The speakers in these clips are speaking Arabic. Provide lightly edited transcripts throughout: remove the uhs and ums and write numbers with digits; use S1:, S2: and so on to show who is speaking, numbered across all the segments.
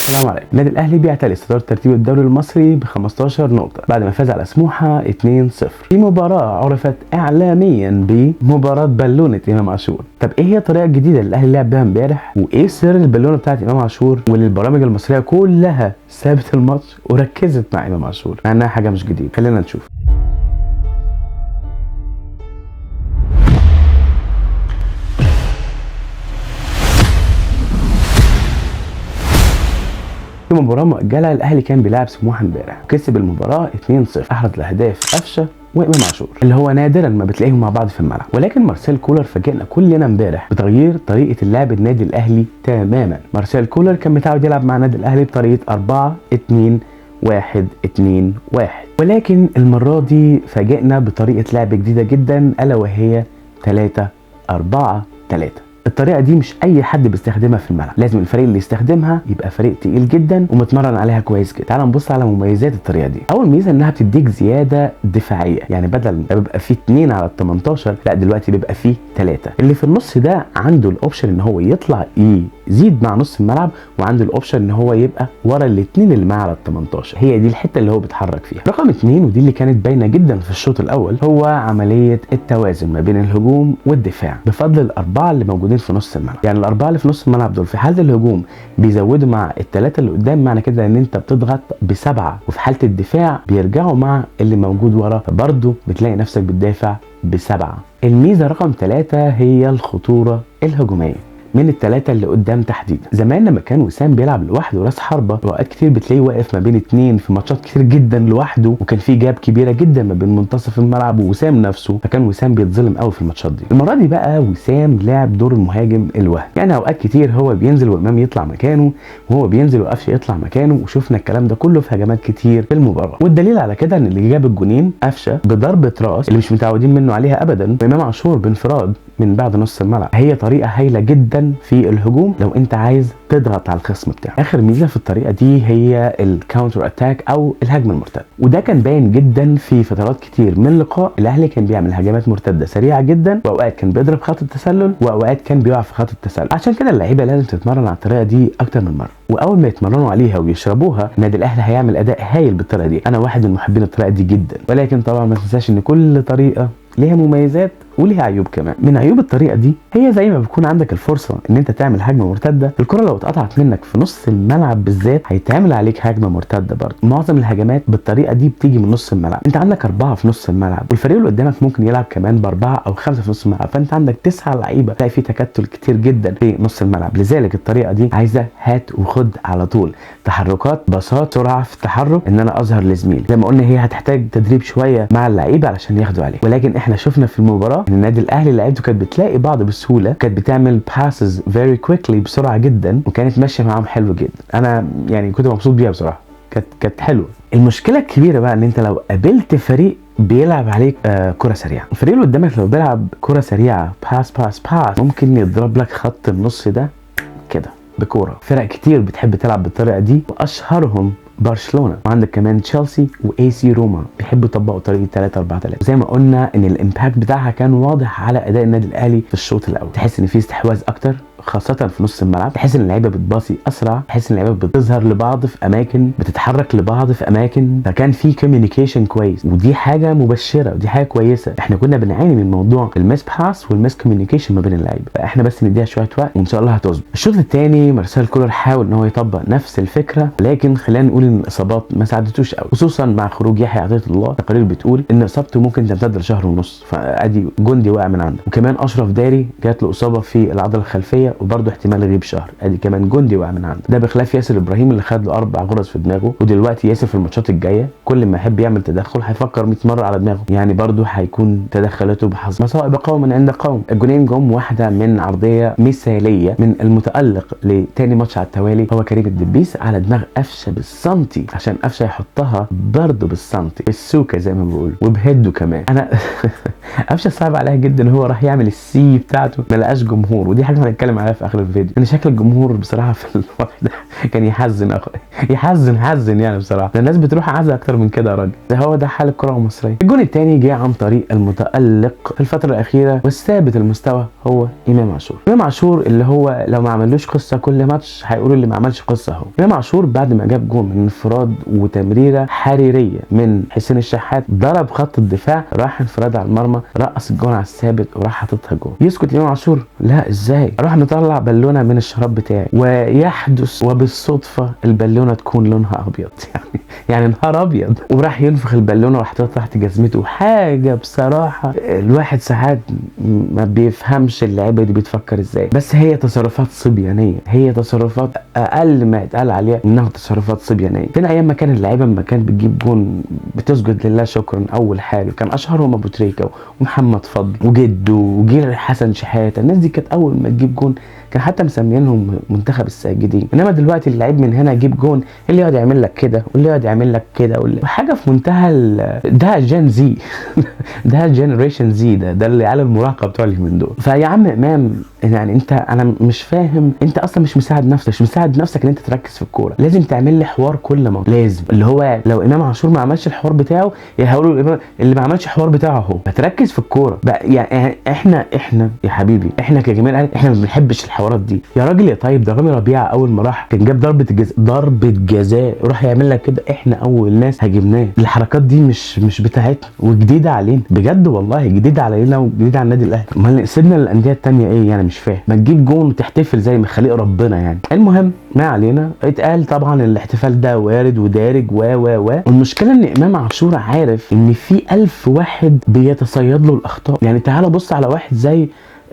S1: السلام عليكم. النادي الاهلي بيعتلي صداره ترتيب الدوري المصري ب 15 نقطه بعد ما فاز على سموحه 2-0 في مباراه عرفت اعلاميا بمباراه بالونه امام عاشور. طب ايه هي الطريقه الجديده اللي الاهلي لعب بيها امبارح، وايه سر البالونه بتاعت امام عاشور واللي البرامج المصريه كلها سابت الماتش وركزت مع امام عاشور مع انها حاجه مش جديده؟ خلينا نشوف. في مباراه مؤجله الاهلي كان بيلعب سموحه امبارح وكسب المباراه 2-0. احرز الاهداف قفشه وامام عاشور اللي هو نادرا ما بتلاقيهم مع بعض في الملعب، ولكن مارسيل كولر فاجئنا كلنا امبارح بتغيير طريقه اللعب النادي الاهلي تماما. مارسيل كولر كان متعود يلعب مع النادي الاهلي بطريقه 4-2-1-2-1، ولكن المره دي فاجئنا بطريقه لعب جديده جدا الا وهي 3-4-3. الطريقه دي مش اي حد بيستخدمها في الملعب، لازم الفريق اللي يستخدمها يبقى فريق تقيل جدا ومتمرن عليها كويس جدا. تعال نبص على مميزات الطريقه دي. اول ميزه انها بتديك زياده دفاعيه، يعني بدل ما بيبقى فيه 2 على ال 18 لا دلوقتي بيبقى فيه 3. اللي في النص ده عنده الاوبشن ان هو يطلع يزيد مع نص الملعب، وعنده الاوبشن ان هو يبقى ورا الاثنين اللي معاه على ال 18. هي دي الحته اللي هو بيتحرك فيها. رقم 2 ودي اللي كانت باينه جدا في الشوط الاول هو عمليه التوازن ما بين الهجوم والدفاع بفضل الاربعه اللي موجودين في نص الملعب. يعني الاربعه اللي في نص الملعب دول في حاله الهجوم بيزودوا مع الثلاثه اللي قدام، معنى كده ان انت بتضغط ب7، وفي حاله الدفاع بيرجعوا مع اللي موجود ورا، فبرضه بتلاقي نفسك بتدافع ب7. الميزه رقم 3 هي الخطوره الهجوميه من الثلاثه اللي قدام تحديدا. زمان لما كان وسام بيلعب لوحده راس حربه اوقات كتير بتلاقيه واقف ما بين 2 في ماتشات كتير جدا لوحده، وكان في جاب كبيره جدا ما بين منتصف الملعب ووسام نفسه، فكان وسام بيتظلم قوي في الماتشات دي. المره دي بقى وسام لعب دور المهاجم الوهمي، يعني اوقات كتير هو بينزل وامام يطلع مكانه، وهو بينزل وقفشه يطلع مكانه، وشفنا الكلام ده كله في هجمات كتير في المباراه. والدليل على كده ان اللي جاب الجونين قفشه بضربه راس اللي مش متعودين منه عليها ابدا، وامام عاشور بانفراد من بعد نص الملعب. هي طريقه هايله جدا في الهجوم لو انت عايز تضغط على الخصم بتاعك. اخر ميزه في الطريقه دي هي الكاونتر اتاك او الهجمه المرتده، وده كان باين جدا في فترات كتير من لقاء الاهلي كان بيعمل هجمات مرتده سريعه جدا، واوقات كان بيضرب خط التسلل واوقات كان بيقع في خط التسلل. عشان كده اللعيبه لازم تتمرن على الطريقه دي اكتر من مره، واول ما يتمرنوا عليها ويشربوها النادي الاهلي هيعمل اداء هايل بالطريقه دي. انا واحد من محبين الطريقه دي جدا، ولكن طبعا ما تنساش ان كل طريقه ليها مميزات وليها عيوب كمان. من عيوب الطريقه دي هي زي ما بيكون عندك الفرصه ان انت تعمل هجمه مرتده، الكره لو اتقطعت منك في نص الملعب بالذات هيتعمل عليك هجمه مرتده برضه. معظم الهجمات بالطريقه دي بتيجي من نص الملعب، انت عندك 4 في نص الملعب، والفريق اللي قدامك ممكن يلعب كمان ب4 أو 5 في نص الملعب، فانت عندك 9 لعيبه، تلاقي في تكتل كتير جدا في نص الملعب. لذلك الطريقه دي عايزه هات وخد على طول، تحركات، باصات، سرعه في التحرك، ان انا اظهر لزميلي. زي ما قلنا هي هتحتاج تدريب شويه مع اللعيبه علشان ياخدوا عليه، ولكن احنا شفنا في المباراه ان النادي الاهلي لعيبته كانت بتلاقي بعض بسهوله، كانت بتعمل باسز فيري كويكلي بسرعه جدا، وكانت ماشيه معاهم حلو جدا. انا يعني كنت مبسوط بيها بصراحه، كانت حلوه. المشكله الكبيره بقى ان انت لو قابلت فريق بيلعب عليك كره سريعه، الفريق اللي قدامك لو بيلعب كره سريعه باس ممكن يضرب لك خط النص ده كده بكوره. فرق كتير بتحب تلعب بالطريقه دي، واشهرهم برشلونه، وعندك كمان تشيلسي واي سي روما بيحبوا يطبقوا طريقه 3-4-3. زي ما قلنا ان الامباكت بتاعها كان واضح على اداء النادي الاهلي في الشوط الاول، تحس ان في استحواذ اكتر خاصه في نص الملعب، تحس ان اللعيبه بتباصي اسرع، تحس ان اللعيبه بتظهر لبعض في اماكن، بتتحرك لبعض في اماكن، فكان في كوميونيكيشن كويس، ودي حاجه مبشره ودي حاجه كويسه. احنا كنا بنعاني من موضوع الميس باس والميس كوميونيكيشن ما بين اللعيبه، فاحنا بس نديها شويه وقت وان شاء الله هتظبط. الشوط الثاني مارسيل كولر حاول ان هو يطبق نفس الفكره، لكن خلينا نقول ان الاصابات ما ساعدتوش قوي، خصوصا مع خروج يحيى عطيه الله. تقارير بتقول ان اصابته ممكن تمتد لشهر ونص، فادي جندي وقع من عنده، وكمان اشرف داري جات له اصابه في العضله الخلفيه وبرده احتمال يغيب شهر، ادي كمان جندي وقع من عنده. ده بخلاف ياسر ابراهيم اللي خد له 4 غرز في دماغه، ودلوقتي ياسر في الماتشات الجايه كل ما يحب يعمل تدخل هيفكر 100 مره على دماغه، يعني برده هيكون تدخلاته بحظ. مصائب قوم عند قوم. الجونين جم واحده من عرضيه مثاليه من المتالق لتاني ماتش على التوالي هو كريم الدبيس على دماغ قفشه بالسنتي، عشان قفشه يحطها برده بالسنتي بالسوكه زي ما بيقول، وبهده كمان. انا قفشه صعب عليها جدا، هو راح يعمل السي بتاعته ما لقاش جمهور، ودي حاجه هنتكلم عليها في اخر الفيديو. ان شكل الجمهور بصراحه في الوقت ده كان يحزن يحزن يعني بصراحه. الناس بتروح عزا اكتر من كده يا راجل. ده هو ده حال الكره المصريه. الجون الثاني جه عن طريق المتالق في الفتره الاخيره والثابت المستوى هو امام عاشور. امام عاشور اللي هو لو ما عملوش قصه كل ماتش هيقولوا اللي ما عملش قصه اهو. امام عاشور بعد ما جاب جون من انفراد وتمريره حريريه من حسين الشحات، ضرب خط الدفاع، راح انفراد على المرمى، رقص الجون على الثابت وراح حاططها جون. يسكت امام عاشور؟ لا، ازاي؟ راح نطلع بالونه من الشراب بتاعي ويحدث وبالصدفه البالونه تكون لونها ابيض يعني نهار ابيض، وراح ينفخ البالونه وراح تحت جزمته. حاجه بصراحه الواحد ساعات ما بيفهمش اللعيبه دي بتفكر ازاي، بس هي تصرفات صبيانيه، هي تصرفات اقل ما يتقال عليها انها تصرفات صبيانيه. فين ايام ما كان اللعيبه لما كانت بتجيب جون بتسجد لله شكرا اول حاجه، كان اشهرهم ابو تريكه ومحمد فضل وجده وجيل حسن شحاته. الناس دي كانت اول ما تجيب جون كان حتى مسمينهم منتخب الساجدين. انما دلوقتي اللعيب من هنا يجيب جون اللي يقعد يعمل لك كده واللي يقعد يعمل لك كده وحاجه في منتهى ده جين زي ده جنريشن زي، ده اللي على المراهقه بتوع اليومين دول. فيا عم امام يعني انا مش فاهم، انت اصلا مش مساعد نفسك ان انت تركز في الكوره. لازم تعمل لي حوار كل ما لازم، اللي هو لو امام عاشور ما عملش الحوار بتاعه هيقولوا اللي ما عملش الحوار بتاعه اهو. فتركز في الكوره بقى. يعني احنا يا حبيبي احنا كجماهير الاهلي احنا ما بنحبش الحوارات دي يا راجل يا طيب. ده رامي ربيعه اول ما راح كان جاب ضربه جزاء وراح يعمل لك كده، احنا اول ناس هاجمناه. الحركات دي مش بتاعتنا وجديده علينا بجد والله، جديده علينا وجديده على النادي الاهلي. امال سيبنا الانديه الثانيه ايه يعني؟ مش فاهم. ما تجيب جون وتحتفل زي ما خليق ربنا يعني. المهم ما علينا. اتقال طبعا الاحتفال ده وارد ودارج والمشكله ان امام عاشور عارف ان في 1000 واحد بيتصيد له الاخطاء. يعني تعال بص على واحد زي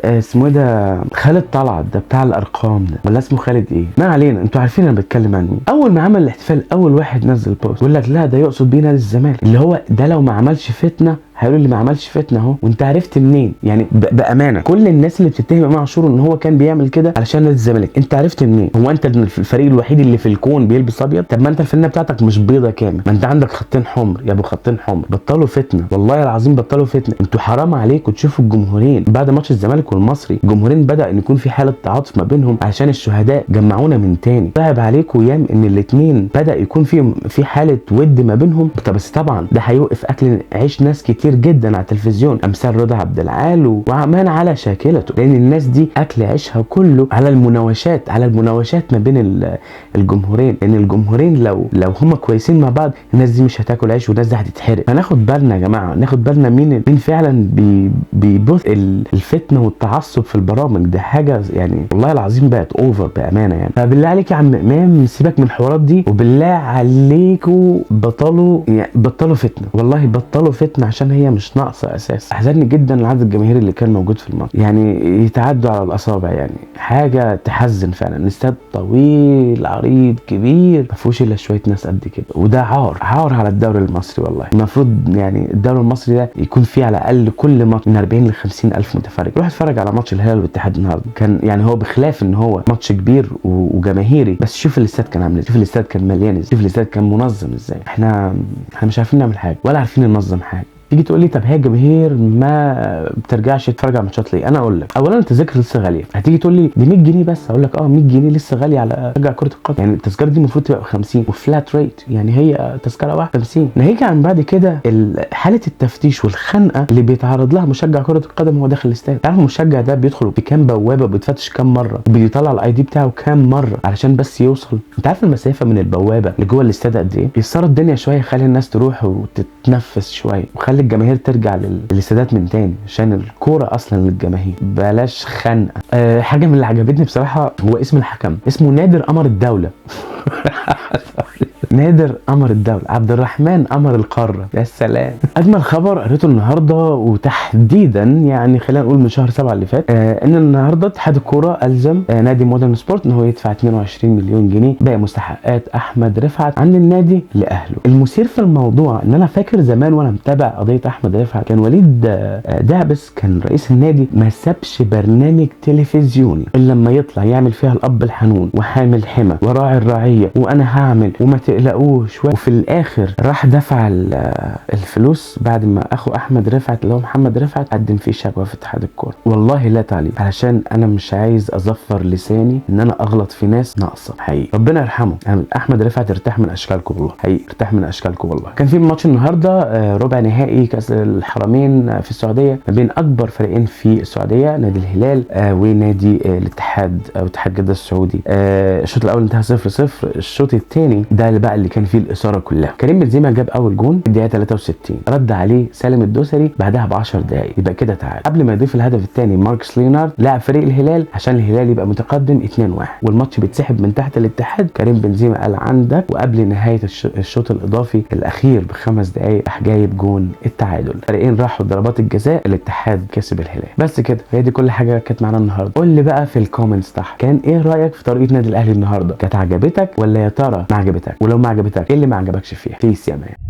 S1: اسمه ده خالد طلعت، ده بتاع الارقام ده، ولا اسمه خالد ايه؟ ما علينا، انتوا عارفين انا بتكلم عن مين. اول ما عمل الاحتفال اول واحد نزل بوست يقول لك لا ده يقصد بيه نادي الزمالك، اللي هو ده لو ما عملش فتنه هيقولوا اللي ما عملش فتنه اهو. وانت عرفت منين يعني؟ بامانه كل الناس اللي بتتهم امام عاشور ان هو كان بيعمل كده علشان نادي الزمالك، انت عرفت منين؟ هو انت الفريق الوحيد اللي في الكون بيلبس ابيض؟ طب ما انت الفنانه بتاعتك مش بيضه كامل، ما انت عندك خطين حمر يا ابو خطين حمر. بطلوا فتنه والله العظيم، بطلوا فتنه. انتوا حرام عليكم تشوفوا الجمهورين بعد ماتش الزمالك والمصري. الجمهورين بدا ان يكون في حاله تعاطف ما بينهم عشان الشهداء جمعونا من تاني. صعب عليكم يام ان الاثنين بدا يكون في حاله ود ما بينهم. طب بس طبعا ده هيوقف اكل عيش ناس كتير جدا على التلفزيون امثال رضا عبد العال وعمان على شاكلته، لان الناس دي اكل عيشها كله على المناوشات ما بين الجمهورين. لان الجمهورين لو هم كويسين مع بعض الناس دي مش هتاكل عيش والناس دي هتتحرق. فناخد بالنا يا جماعه، ناخد بالنا مين فعلا بيبث الفتنه والتعصب في البرامج. ده حاجه يعني والله العظيم بقت اوفر بامانه يعني. فبالله عليك يا عم امام سيبك من الحوارات دي، وبالله عليكم بطلوا فتنه، والله بطلوا فتنه عشان هي مش ناقصه اساسا. احزنني جدا العدد الجماهيري اللي كان موجود في الماتش، يعني يتعدوا على الاصابع، يعني حاجه تحزن فعلا. الاستاد طويل عريض كبير ما فيهوش الا شويه ناس قد كده، وده عار على الدوري المصري والله. المفروض يعني الدوري المصري ده يكون فيه على الاقل كل ماتش من 40 ل 50 الف متفرج. روح اتفرج على ماتش الهلال والاتحاد النهارده، كان يعني هو بخلاف ان هو ماتش كبير وجماهيري، بس شوف الاستاد كان عامل ازاي، شوف الاستاد كان مليان ازاي، شوف الاستاد كان منظم ازاي. احنا مش عارفين نعمل حاجه ولا عارفين ننظم حاجه. تيجي تقول لي طب هي الجماهير ما بترجعش تتفرج على الماتشات ليه؟ انا اقول لك اولا التذاكر لسه غاليه. هتيجي تقول لي دي 100 جنيه بس، اقول لك 100 جنيه لسه غاليه على رجع كره القدم. يعني التذكره دي المفروض تبقى ب 50 وفلات ريت، يعني هي تذكره واحده 50. ناهيك عن بعد كده حاله التفتيش والخنقه اللي بيتعرض لها مشجع كره القدم وهو داخل الاستاد. تعرف المشجع ده بيدخل بكام بوابه وبيتفتش كام مره وبيطلع الاي دي بتاعه كام مره علشان بس يوصل؟ انت عارف المسافه من البوابه لجوه الاستاد قد ايه؟ يسر الدنيا شويه، خلي الناس تروح وتتنفس شويه وخلي الجماهير ترجع للاستادات من تاني عشان الكوره اصلا للجماهير، بلاش خنقه. حاجه من اللي عجبتني بصراحه هو اسم الحكم، اسمه نادر قمر الدوله نادر قمر الدولة، عبد الرحمن قمر القارة. يا سلام. اجمل خبر قريته النهارده وتحديدا يعني خلينا نقول من شهر 7 اللي فات، ان النهارده اتحاد الكوره الزم نادي مودرن سبورت ان هو يدفع 22 مليون جنيه باقي مستحقات احمد رفعت عن النادي لاهله. المثير في الموضوع ان انا فاكر زمان وانا متابع قضيه احمد رفعت كان وليد دعبس كان رئيس النادي ما سابش برنامج تلفزيوني الا لما يطلع يعمل فيها الاب الحنون وحامل حمى وراعي الرعيه وانا هعمل وما تقلقش يلاقوه شويه، وفي الاخر راح دفع الفلوس بعد ما اخو احمد رفعت اللي هو محمد رفعت قدم فيه شكوى في اتحاد الكوره. والله لا تعليق، علشان انا مش عايز اظفر لساني ان انا اغلط في ناس ناقصه حقيقي. ربنا يرحمه. احمد رفعت ارتاح من اشكالكم والله، حقيقي ارتاح من اشكالكم والله. كان في ماتش النهارده ربع نهائي كاس الحرمين في السعوديه ما بين اكبر فريقين في السعوديه، نادي الهلال ونادي الاتحاد او اتحاد جده السعودي. الشوط الاول انتهى 0-0. الشوط الثاني ده اللي بقى اللي كان فيه الاثاره كلها. كريم بنزيما جاب اول جون في الدقيقه 63، رد عليه سالم الدوسري بعدها ب 10 دقائق، يبقى كده تعادل. قبل ما يضيف الهدف الثاني ماركس ليونارد لاعب فريق الهلال عشان الهلال يبقى متقدم 2-1، والماتش بيتسحب من تحت الاتحاد. كريم بنزيما قال عندك، وقبل نهايه الشوط الاضافي الاخير ب5 دقائق راح جايب جون التعادل. الفريقين راحوا ضربات الجزاء، الاتحاد كسب الهلال. بس كده، هي دي كل حاجه كانت معانا النهارده. قول لي بقى في الكومنتس تحت كان ايه رايك في طريقه نادي الاهلي النهارده؟ كانت عجبتك ولا يا ترى ما عجبتك؟ ولو ما عجبتك ايه اللي ما عجبكش فيها؟ بيس يا مان.